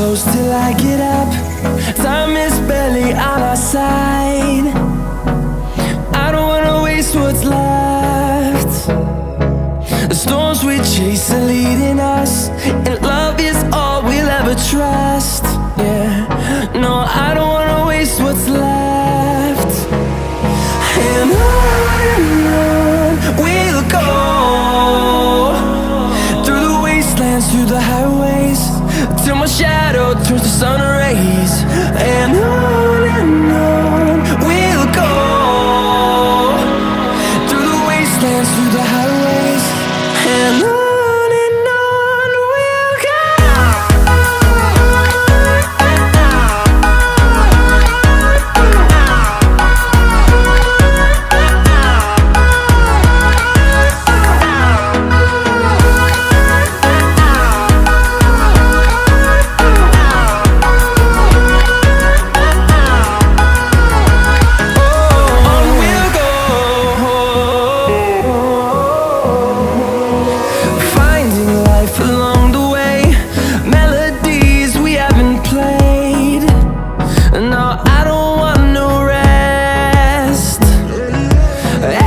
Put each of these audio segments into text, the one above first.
close till I get up. Time is barely on our side. I don't wanna waste what's left. The storms we chase are leading us, and love is all we'll ever trust. Yeah, no, I don't wanna waste what's left. And on we'll go, through the wastelands, through the highways, till my shadow turns to sun rays. And on we'll go, through the wastelands, through the highways, and on. Along the way, melodies we haven't played. No, I don't want no rest.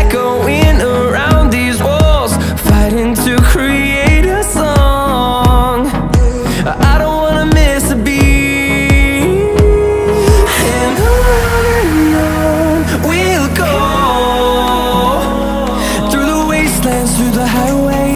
Echoing around these walls, fighting to create a song. I don't wanna miss a beat. And on we'll go, through the wastelands, through the highway.